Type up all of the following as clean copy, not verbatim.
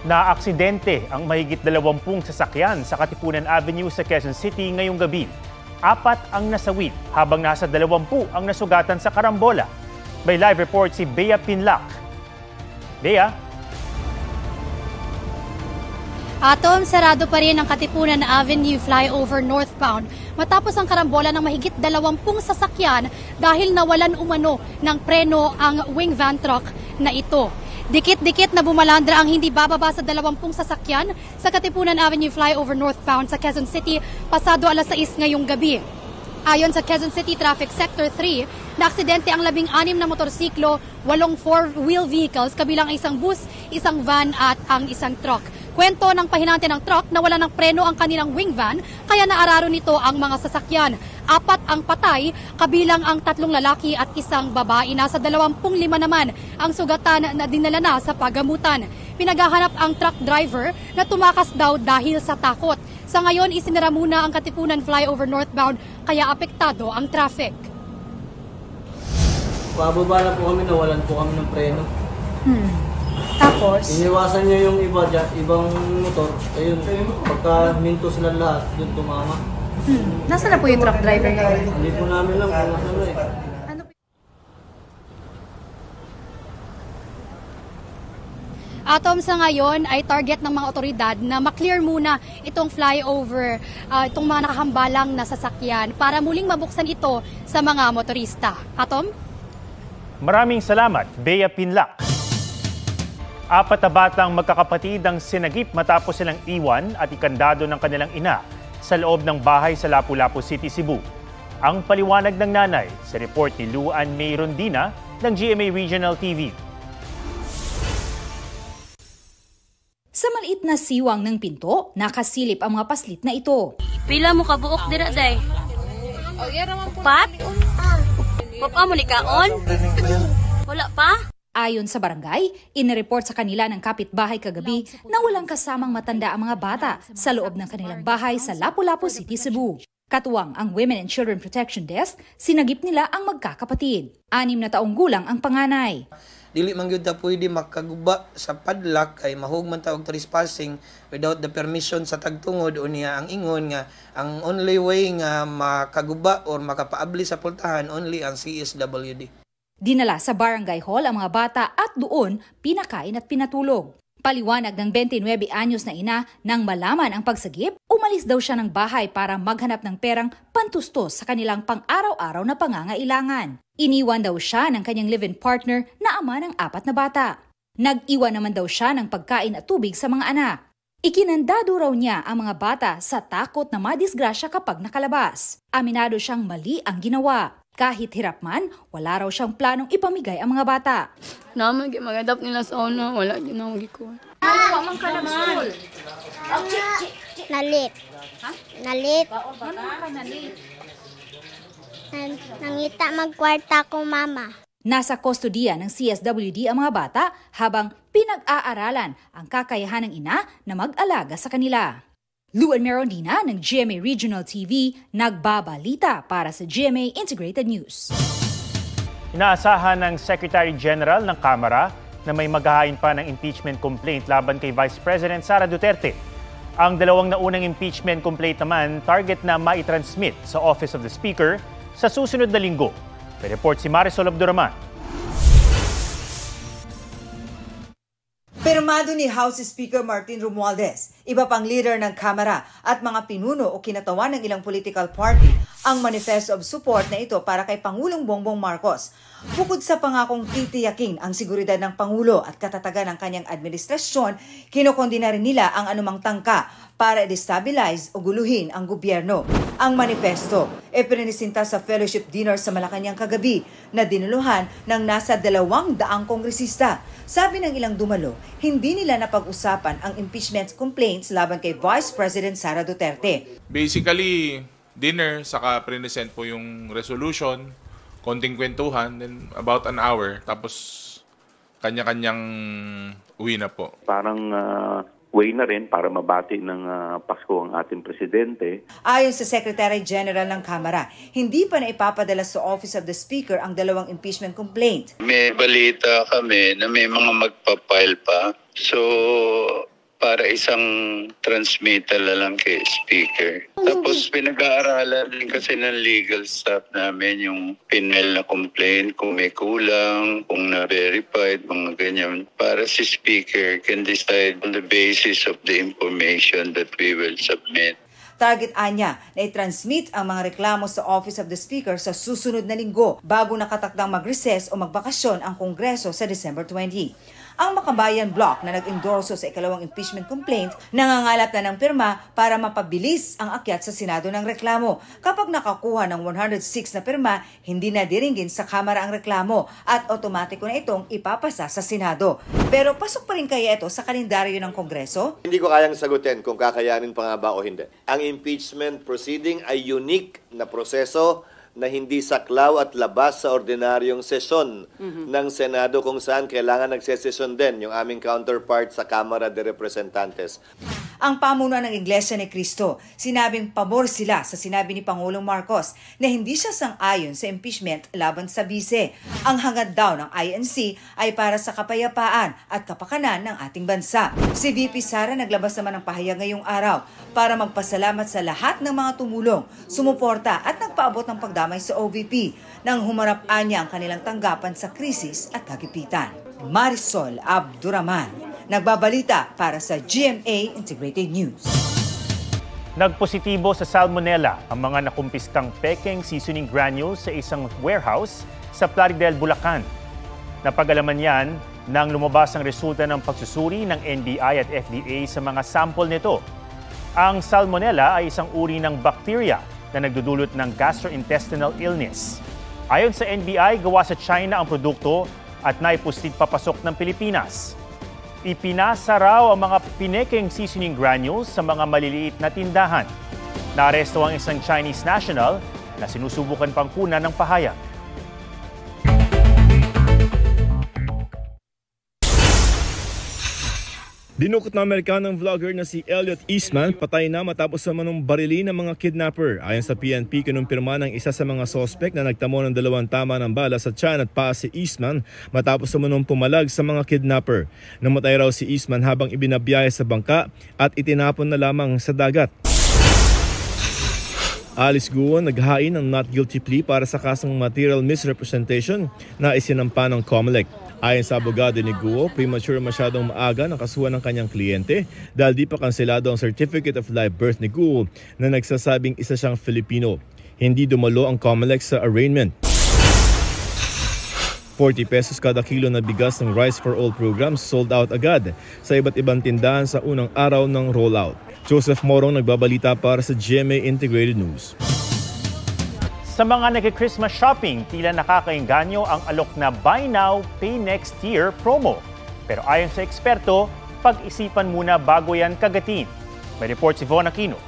Naaksidente ang mahigit 20 sasakyan sa Katipunan Avenue sa Quezon City ngayong gabi. 4 ang nasawit habang nasa 20 ang nasugatan sa karambola. May live report si Bea Pinlac. Bea? Atom, sarado pa rin ang Katipunan Avenue flyover northbound matapos ang karambola ng mahigit 20 sasakyan dahil nawalan umano ng preno ang wing van truck na ito. Dikit-dikit na bumalandra ang hindi bababa sa 20 sasakyan sa Katipunan Avenue flyover northbound sa Quezon City pasado alas 6 ngayong gabi. Ayon sa Quezon City Traffic Sector 3, naaksidente ang 16 na motorsiklo, 8 four-wheel vehicles, kabilang isang bus, isang van at ang isang truck. Kwento ng pahinante ng truck na wala ng preno ang kanilang wing van, kaya naararo nito ang mga sasakyan. 4 ang patay, kabilang ang 3 lalaki at isang babae. Nasa 25 naman ang sugatan na dinala na sa pagamutan. Pinaghahanap ang truck driver na tumakas daw dahil sa takot. Sa ngayon, isinara muna ang Katipunan flyover northbound, kaya apektado ang traffic. Pababa na po kami, nawalan po kami ng preno. Tapos? Iniwasan niya yung iba dyan, ibang motor. Ayun, pagka minto sila lahat, yun tumama. Nasaan na po yung truck driver ngayon? Hindi po namin lang kung ano eh. Atom, sa ngayon ay target ng mga otoridad na maklear muna itong flyover, itong mga nakahambalang na sasakyan para muling mabuksan ito sa mga motorista. Atom? Maraming salamat, Bea Pinlac. 4 na batang magkakapatid ang sinagip matapos silang iwan at ikandado ng kanilang ina sa loob ng bahay sa Lapu-Lapu City, Cebu. Ang paliwanag ng nanay sa report ni Luan May Rondina ng GMA Regional TV. Sa maliit na siwang ng pinto, nakasilip ang mga paslit na ito. Pila mo kabuok dira day? Pat? Papa mo ni kaon? Wala pa? Ayon sa barangay, inireport sa kanila ng kapitbahay kagabi na walang kasamang matanda ang mga bata sa loob ng kanilang bahay sa Lapu-Lapu City, Cebu. Katuwang ang Women and Children Protection Desk, sinagip nila ang magkakapatid. 6 na taong gulang ang panganay. Dili man gyud ta pwede makaguba sa padlock ay mahugman ta og trespassing without the permission sa tagtungod o niya ang ingon nga ang only way nga makaguba or makapaabli sa pultahan only ang CSWD. Dinala sa barangay hall ang mga bata at doon pinakain at pinatulog. Paliwanag ng 29 anyos na ina nang malaman ang pagsagip, umalis daw siya ng bahay para maghanap ng perang pantustos sa kanilang pang-araw-araw na pangangailangan. Iniwan daw siya ng kanyang live-in partner na ama ng 4 na bata. Nag-iwan naman daw siya ng pagkain at tubig sa mga anak. Ikinandado raw niya ang mga bata sa takot na madisgrasya kapag nakalabas. Aminado siyang mali ang ginawa. Kahit hirap man, wala raw siyang planong ipamigay ang mga bata. Naman, magadap nila sa una, wala yun ang giko. Naman ka naman. Nalit. Ha? Nalit. Ano ka nalit? Nangita magkwarta ko, mama. Nasa kustodiya ng CSWD ang mga bata habang pinag-aaralan ang kakayahan ng ina na mag-alaga sa kanila. Luan May Rondina ng GMA Regional TV, nagbabalita para sa GMA Integrated News. Inaasahan ng Secretary General ng Kamara na may maghahain pa ng impeachment complaint laban kay Vice President Sara Duterte. Ang 2 naunang impeachment complaint naman target na maitransmit sa Office of the Speaker sa susunod na linggo. May report si Marisol Abduraman. Pirmado ni House Speaker Martin Romualdez, iba pang leader ng Kamara at mga pinuno o kinatawan ng ilang political party ang manifesto of support na ito para kay Pangulong Bongbong Marcos. Bukod sa pangakong titiyakin ang seguridad ng Pangulo at katatagan ng kanyang administrasyon, kinokondina rin nila ang anumang tangka para destabilize o guluhin ang gobyerno. Ang manifesto ay pininisinta sa fellowship dinner sa Malacanang kagabi na dinuluhan ng nasa 200 kongresista. Sabi ng ilang dumalo, hindi nila napag-usapan ang impeachment complaints laban kay Vice President Sara Duterte. Basically, dinner, saka present po yung resolution, konting kwentuhan, then about an hour, tapos kanya-kanyang uwi na po. Parang way na rin para mabati ng Pasko ang ating presidente. Ayon sa Secretary General ng Kamara, hindi pa na ipapadala sa Office of the Speaker ang 2 impeachment complaint. May balita kami na may mga magpapile pa. So, para isang transmittal na lang kay speaker. Tapos pinag-aaralan din kasi ng legal staff namin yung pinel na complaint, kung may kulang, kung na-verified, mga ganyan. Para si speaker can decide on the basis of the information that we will submit. Target anya na i-transmit ang mga reklamo sa Office of the Speaker sa susunod na linggo bago nakatakdang mag-recess o magbakasyon ang Kongreso sa December 20. Ang Makabayan Bloc na nag-endorso sa ikalawang impeachment complaint nangangalap na ng pirma para mapabilis ang akyat sa Senado ng reklamo. Kapag nakakuha ng 106 na pirma, hindi na diringgin sa Kamara ang reklamo at otomatiko na itong ipapasa sa Senado. Pero pasok pa rin kaya ito sa kalendaryo ng Kongreso? Hindi ko kayang sagutin kung kakayanin pa nga ba o hindi. Ang impeachment proceeding ay unique na proseso na hindi saklaw at labas sa ordinaryong sesyon ng Senado kung saan kailangan nagsesesyon din yung aming counterpart sa Kamara de Representantes. Ang pamunuan ng Iglesia ni Cristo, sinabing pabor sila sa sinabi ni Pangulong Marcos na hindi siya sang-ayon sa impeachment laban sa bise. Ang hangad daw ng INC ay para sa kapayapaan at kapakanan ng ating bansa. Si VP Sara naglabas naman ng pahayag ngayong araw para magpasalamat sa lahat ng mga tumulong, sumuporta at nagpaabot ng pagdamay sa OVP nang humarap niya ang kanilang tanggapan sa krisis at kagipitan. Marisol Abduraman, nagbabalita para sa GMA Integrated News. Nagpositibo sa salmonella ang mga nakumpiskang pekeng seasoning granules sa isang warehouse sa Plaridel, Bulacan. Napag-alaman yan nang lumabas ang resulta ng pagsusuri ng NBI at FDA sa mga sample nito. Ang salmonella ay isang uri ng bacteria na nagdudulot ng gastrointestinal illness. Ayon sa NBI, gawa sa China ang produkto at naipuslit papasok ng Pilipinas. Ipinasa raw ang mga pinekeng seasoning granules sa mga maliliit na tindahan. Naaresto ang isang Chinese national na sinusubukan pang kunan ng pahayag. Dinukot na Amerikanong vlogger na si Elliot Eastman patay na matapos sa manong barili ng mga kidnapper. Ayon sa PNP, kinumpirma ng isa sa mga sospek na nagtamo ng 2 tama ng bala sa tiyan at paa si Eastman matapos sa manong pumalag sa mga kidnapper. Namatay raw si Eastman habang ibinabiyahe sa bangka at itinapon na lamang sa dagat. Alice Guo naghain ng not guilty plea para sa kasong material misrepresentation na isinampa ng COMELEC. Ayon sa abogado ni Guo, premature masyadong maaga ng kasuhan ng kanyang kliyente dahil di pa kanselado ang Certificate of Live Birth ni Guo na nagsasabing isa siyang Filipino. Hindi dumalo ang COMELEC sa arraignment. 40 pesos kada kilo na bigas ng Rice for All program sold out agad sa iba't ibang tindahan sa unang araw ng rollout. Joseph Morong nagbabalita para sa GMA Integrated News. Sa mga nag-Christmas shopping, tila nakakainganyo ang alok na Buy Now, Pay Next Year promo. Pero ayon sa eksperto, pag-isipan muna bago yan kagatin. May report si Von Aquino.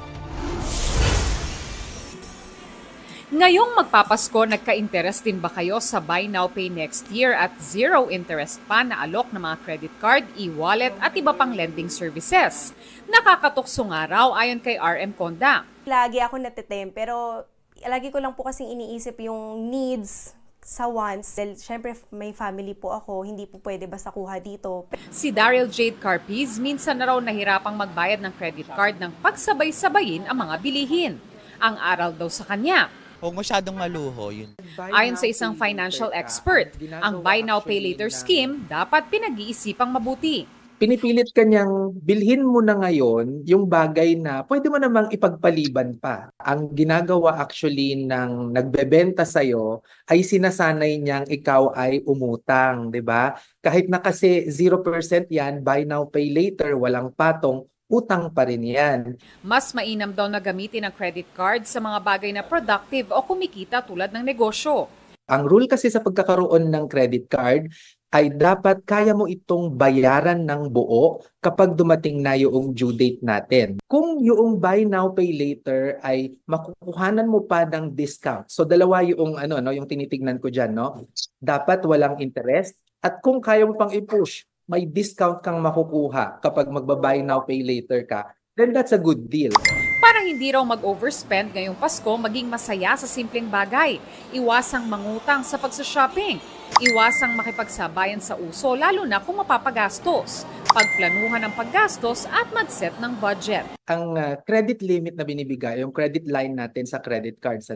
Ngayong magpapasko, nagka-interest din ba kayo sa Buy Now, Pay Next Year at zero interest pa na alok ng mga credit card, e-wallet at iba pang lending services? Nakakatukso nga raw ayon kay RM Conda. Lagi ako natitem pero lagi ko lang po kasing iniisip yung needs sa wants. Dahil syempre may family po ako, hindi po pwede basta kuha dito. Si Daryl Jade Carpiz minsan na raw nahirapang magbayad ng credit card ng pagsabay-sabayin ang mga bilihin. Ang aral daw sa kanya. Huwag masyadong maluho yun. Ayon sa isang financial expert, ang Buy Now Pay Later scheme dapat pinag-iisipang mabuti. Pinipilit kanyang bilhin mo na ngayon yung bagay na pwede mo namang ipagpaliban pa. Ang ginagawa actually ng nagbebenta sa'yo ay sinasanay niyang ikaw ay umutang, di ba? Kahit na kasi 0% yan, buy now, pay later, walang patong, utang pa rin yan. Mas mainam daw na gamitin ang credit card sa mga bagay na productive o kumikita tulad ng negosyo. Ang rule kasi sa pagkakaroon ng credit card ay dapat kaya mo itong bayaran ng buo kapag dumating na yung due date natin. Kung yung buy now, pay later ay makukuhanan mo pa ng discount. So dalawa yung yung tinitignan ko diyan, no? Dapat walang interest at kung kaya mo pang i-push, may discount kang makukuha kapag magba-buy now, pay later ka. Then that's a good deal. Para hindi raw mag-overspend ngayong Pasko, maging masaya sa simpleng bagay. Iwasang mangutang sa pagsa-shopping. Iwasang makipagsabayan sa uso lalo na kung mapapagastos. Pagplanuhan ng paggastos at mag-set ng budget. Ang credit limit na binibigay, yung credit line natin sa credit cards,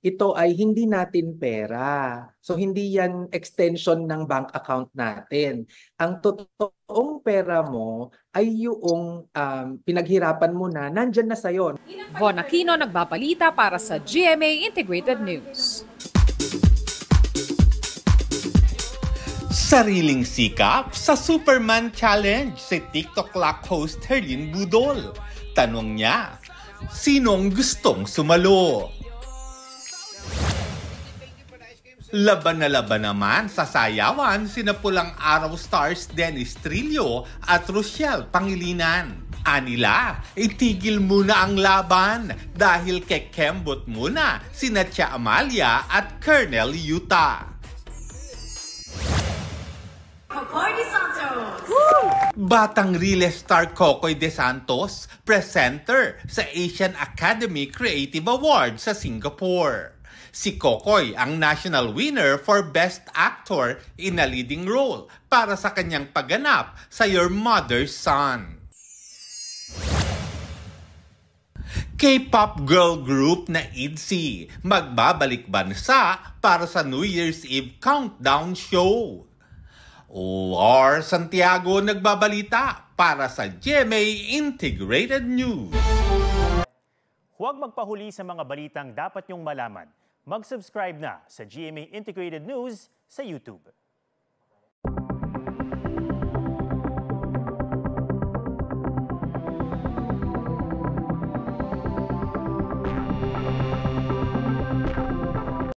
ito ay hindi natin pera. So hindi yan extension ng bank account natin. Ang totoong pera mo ay yung pinaghirapan mo na, nandyan na sa'yo. Von Aquino nagbabalita para sa GMA Integrated News. Sariling sikap sa Superman Challenge si TikTok Clock host Herlin Budol. Tanong niya, sinong gustong sumalo? Laban na laban naman sa sayawan sina Pulang Araw stars Dennis Trillo at Rochelle Pangilinan. Anila, itigil muna ang laban dahil kekembot muna sina Tia Amalia at Colonel Yuta. Batang Riles star Kokoy De Santos, presenter sa Asian Academy Creative Awards sa Singapore. Si Kokoy ang national winner for Best Actor in a Leading Role para sa kanyang pagganap sa Your Mother's Son. K-pop girl group na ITZY magbabalik bansa para sa New Year's Eve countdown show. Lor Santiago nagbabalita para sa GMA Integrated News. Huwag magpahuli sa mga balitang dapat niyong malaman. Mag-subscribe na sa GMA Integrated News sa YouTube.